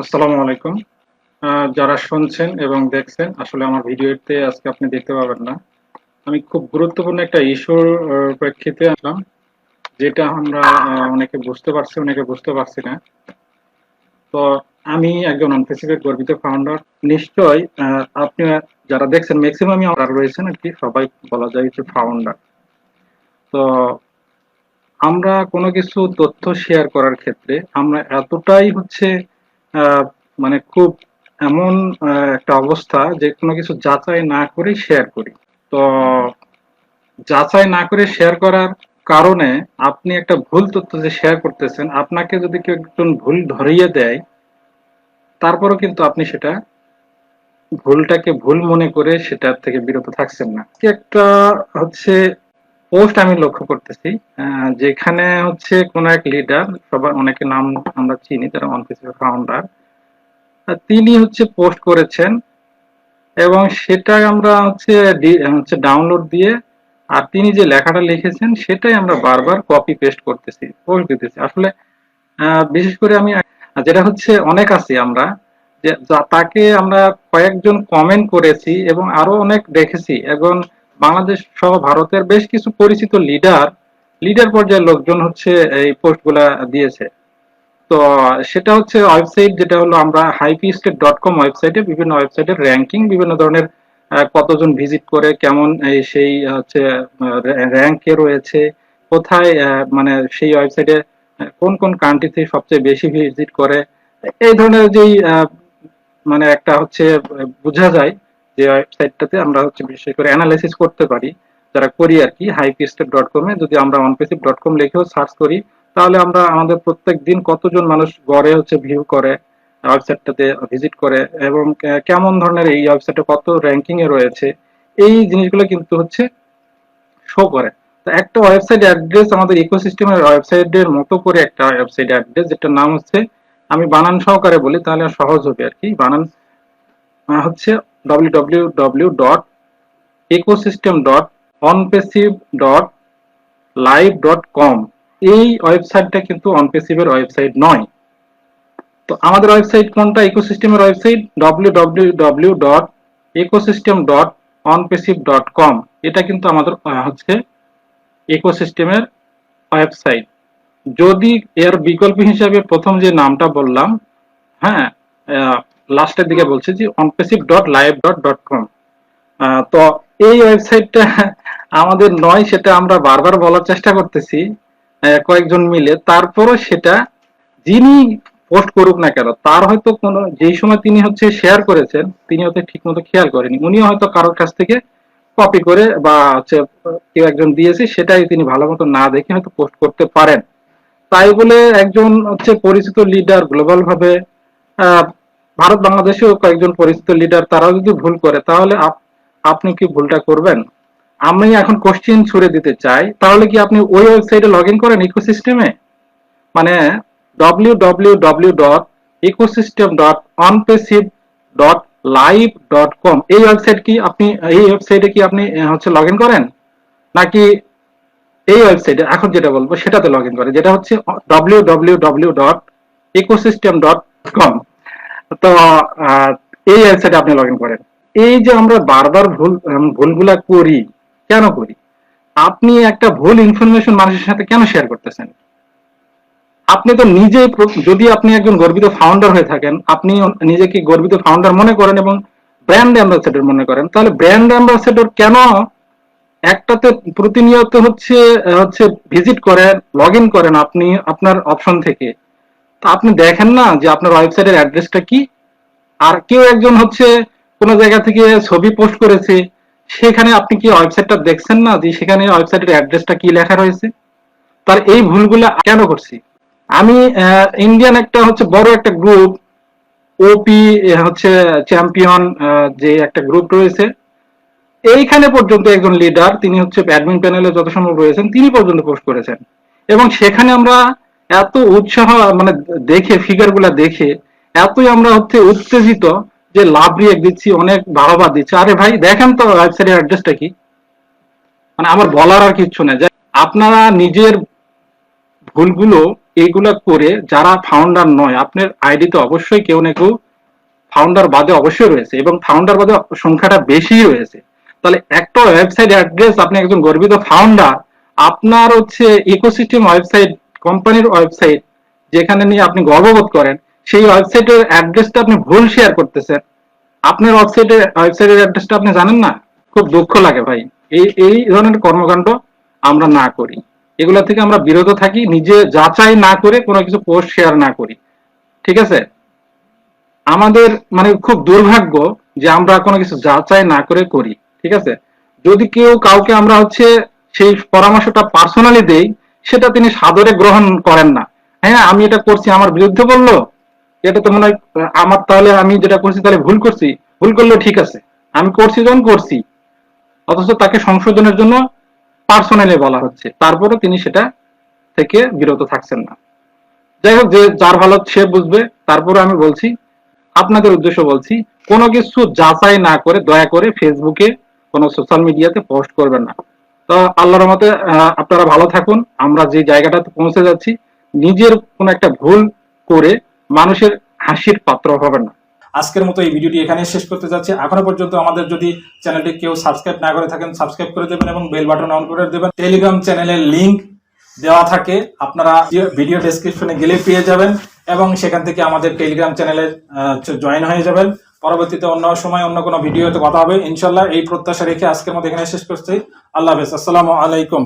আসসালামু আলাইকুম। যারা শুনছেন এবং দেখছেন, আসলে আমার ভিডিওতে আজকে আপনি দেখতে পাবেন না। আমি খুব গুরুত্বপূর্ণ একটা ইস্যুর প্রেক্ষিতে আসলাম, যেটা আমরা অনেকে বুঝতে পারছি, অনেকে বুঝতে পারছি না। তো আমি একজন অনপেসিফিক গর্বিত ফাউন্ডার। নিশ্চয়ই আপনি যারা দেখছেন ম্যাক্সিমামই যারা রয়েছেন আরকি সবাই বলা যায় যে ফাউন্ডার। তো আমরা কোনো কিছু তথ্য শেয়ার করার ক্ষেত্রে আমরা এতটাই আহ, মানে খুব এমন একটা অবস্থা যে কোনো কিছু যাচাই না করেই শেয়ার করি। তো যাচাই না করে শেয়ার করার কারণে আপনি একটা ভুল তথ্য যে শেয়ার করতেছেন, আপনাকে যদি কেউ একজন ভুল ধরিয়ে দেয়, তারপরও কিন্তু আপনি সেটা ভুলটাকে ভুল মনে করে সেটার থেকে বিরত থাকছেন না। কি একটা হচ্ছে পোস্ট আমি লক্ষ্য করতেছি, যেখানে কোন এক লিডার, সবার অনেকে নাম আমরা চিনি, তারা অনপেসিভ ফাউন্ডার, তিনি পোস্ট করেছেন এবং সেটা আমরা ডাউনলোড দিয়ে, আর তিনি যে লেখাটা লিখেছেন সেটাই আমরা বারবার কপি পেস্ট করতেছি, পোস্ট দিতেছি। আসলে বিশেষ করে আমি যেটা অনেক আছি আমরা, যে তাকে আমরা কয়েকজন কমেন্ট করেছি এবং আরো অনেক দেখেছি, এবং বাংলাদেশ সহ ভারতের বেশ কিছু পরিচিত লিডার লিডার পর্যায়ের লোকজন এই পোস্ট গুলা দিয়েছে। তো সেটা ওয়েবসাইট, যেটা হলো আমরা hypeestate.com ওয়েবসাইটে, বিভিন্ন ওয়েবসাইটের র্যাঙ্কিং, বিভিন্ন ধরনের কতজন ভিজিট করে, কেমন সেই র্যাঙ্কে রয়েছে, কোথায় মানে সেই ওয়েবসাইটে কোন কোন কান্ট্রিতে সবচেয়ে বেশি ভিজিট করে, এই ধরনের যেই মানে একটা বোঝা যায় যে ওয়েবসাইটটাতে আমরা বিশেষ করে অ্যানালাইসিস করতে পারি, যারা করি আর কি। hypeestate.com এ যদি আমরা onpassive.com লিখেও সার্চ করি, তাহলে আমরা আমাদের প্রত্যেক দিন কতজন মানুষ গড়ে ভিউ করে, ওয়েবসাইটটাতে ভিজিট করে, এবং কেমন ধরনের এই ওয়েবসাইটে কত র্যাঙ্কিং এ রয়েছে, এই জিনিসগুলো কিন্তু শো করে। তো একটা ওয়েবসাইট অ্যাড্রেস আমাদের ইকোসিস্টেমের ওয়েবসাইটের মতো করে একটা ওয়েবসাইট অ্যাড্রেস, যেটার নাম আমি বানান সহকারে বলি তাহলে সহজ হবে আর কি। বানান www.ecosystem.onpassive.live.com। এই ওয়েবসাইটটা কিন্তু অনপেসিভের ওয়েবসাইট নয়। তো আমাদের ওয়েবসাইট কোনটা? ইকোসিস্টেমের ওয়েবসাইট www.ecosystem.onpassive.com। এটা কিন্তু আমাদের ইকোসিস্টেমের ওয়েবসাইট। যদি এর বিকল্প হিসাবে প্রথম যে নামটা বললাম, হ্যাঁ, লাস্টের দিকে বলছি যে onpassive.live.com, তো এই ওয়েবসাইটটা আমাদের নয়, সেটা আমরা বারবার বলার চেষ্টা করতেছি কয়েকজন মিলে। তারপরও সেটা যিনি পোস্ট করুক না কেন, তার হয়তো কোনো যেই সময় তিনি শেয়ার করেছেন, তিনি হয়তো ঠিক মতো খেয়াল করেনি, উনিও হয়তো কারোর কাছ থেকে কপি করে বা কেউ একজন দিয়েছে সেটাই তিনি ভালো মতো না দেখে হয়তো পোস্ট করতে পারেন। তাই বলে একজন পরিচিত লিডার গ্লোবাল ভাবে, আহ, ভারত বাংলাদেশেও কয়েকজন পরিচিত লিডার, তারাও যদি ভুল করে, তাহলে আপনি কি ভুলটা করবেন? আমি এখন কোশ্চেন ছুড়ে দিতে চাই, তাহলে কি আপনি ওই ওয়েবসাইটে লগ ইন করেন ইকোসিস্টেমে? মানে www.ecosystem.onpassive.live.com, এই ওয়েবসাইট কি আপনি, এই ওয়েবসাইটে কি আপনি লগ ইন করেন, নাকি এই ওয়েবসাইটে এখন যেটা বলবো সেটাতে লগ ইন করে, যেটা www.ecosystem.com? তো এই ওয়েবসাইটে আপনি লগ ইন করেন। এই যে আমরা বারবার ভুলগুলা করি, কেন করি? আপনি একটা ভুল ইনফরমেশন মানুষের সাথে কেন শেয়ার করতেছেন? আপনি তো নিজে, যদি আপনি একজন গর্বিত ফাউন্ডার হয়ে থাকেন, আপনি নিজেকে গর্বিত ফাউন্ডার মনে করেন এবং ব্র্যান্ড অ্যাম্বাসেডর মনে করেন, তাহলে ব্র্যান্ড অ্যাম্বাসেডর কেন একটাতে প্রতিনিয়ত হচ্ছে ভিজিট করেন, লগ ইন করেন আপনি আপনার অপশন থেকে? তা আপনি দেখেন না যে আপনার ওয়েবসাইটের অ্যাড্রেসটা কি? আর কেউ একজন কোনো জায়গা থেকে ছবি পোস্ট করেছে, সেখানে আপনি কি ওয়েবসাইটটা দেখছেন না যে সেখানে ওয়েবসাইটের অ্যাড্রেসটা কি লেখা রয়েছে? তার এই ভুলগুলো কেন করছি? আমি ইন্ডিয়ান একটা বড় একটা গ্রুপ, ওপি চ্যাম্পিয়ন, যে একটা গ্রুপ রয়েছে, এইখানে পর্যন্ত একজন লিডার, তিনি অ্যাডমিন প্যানেলে যত সম্ভব রয়েছেন, তিনি পর্যন্ত পোস্ট করেছেন। এবং সেখানে আমরা এত উৎসাহ, মানে দেখে, ফিগার গুলা দেখে এতই আমরা উত্তেজিত যে লাভ রিয়েক্ট দিচ্ছি, অনেক বাহবা দিচ্ছি। আরে ভাই, দেখেন তো ওয়েবসাইটের অ্যাড্রেসটা কি। মানে আমার বলার আর কিচ্ছু নেই, যে আপনারা নিজের ভুলগুলো এইগুলা করে যারা ফাউন্ডার নয়, আপনার আইডিতে অবশ্যই কেউ না কেউ ফাউন্ডার বাদে অবশ্যই রয়েছে, এবং ফাউন্ডার বাদে সংখ্যাটা বেশি রয়েছে। তাহলে একটা ওয়েবসাইট অ্যাড্রেস, আপনি একজন গর্বিত ফাউন্ডার, আপনার হচ্ছে ইকোসিস্টেম ওয়েবসাইট, কোম্পানির ওয়েবসাইট যেখানে নিয়ে আপনি গর্ববোধ করেন, সেই ওয়েবসাইটের অ্যাড্রেসটা আপনি ভুল শেয়ার করতেছেন। আপনার ওয়েবসাইটের অ্যাড্রেসটা আপনি জানেন না। খুব দুঃখ লাগে ভাই, এই ধরনের কর্মকাণ্ড আমরা না করি, এগুলা থেকে আমরা বিরত থাকি, নিজে যাচাই না করে কোনো কিছু পোস্ট শেয়ার না করি। ঠিক আছে? আমাদের মানে খুব দুর্ভাগ্য যে আমরা কোনো কিছু যাচাই না করে করি। ঠিক আছে? যদি কেউ কাউকে আমরা হচ্ছে সেই পরামর্শটা পার্সোনালি দেই, সেটা তিনি সাদরে গ্রহণ করেন না। হ্যাঁ, আমি এটা করছি, আমার বিরুদ্ধে বললো, এটা তো মনে হয় আমার, তাহলে আমি যেটা করছি তাহলে ভুল করছি, ভুল করলেও ঠিক আছে, আমি করছি যখন করছি। অথচ তাকে সংশোধনের জন্য পার্সোনালি বলা হচ্ছে, তারপরে তিনি সেটা থেকে বিরত থাকছেন না। যাই হোক, যে যার ভালো সে বুঝবে। তারপরে আমি বলছি, আপনাদের উদ্দেশ্য বলছি, কোনো কিছু যাচাই না করে দয়া করে ফেসবুকে কোনো সোশ্যাল মিডিয়াতে পোস্ট করবেন না। তো আল্লাহর রহমতে আপনারা ভালো থাকুন। আমরা যে জায়গাটাতে পৌঁছে যাচ্ছি, নিজের কোনো একটা ভুল করে মানুষের হাসির পাত্র হবেন না। আজকের মতো এই ভিডিওটি এখানে শেষ করতে যাচ্ছি। এখনো পর্যন্ত আমাদের যদি চ্যানেলটি কেউ সাবস্ক্রাইব না করে থাকেন, সাবস্ক্রাইব করে দেবেন এবং বেল বাটন অন করে দেবেন। টেলিগ্রাম চ্যানেলের লিংক দেওয়া থাকে, আপনারা ভিডিও ডেসক্রিপশনে গেলে পেয়ে যাবেন এবং সেখান থেকে আমাদের টেলিগ্রাম চ্যানেলে জয়েন হয়ে যাবেন। পরবর্তীতে অন্য সময় অন্য কোনো ভিডিওতে কথা হবে ইনশাল্লাহ। এই প্রত্যাশা রেখে আজকের মতো এখানে শেষ করছি। আল্লাহ হাফেজ, আসসালামু আলাইকুম।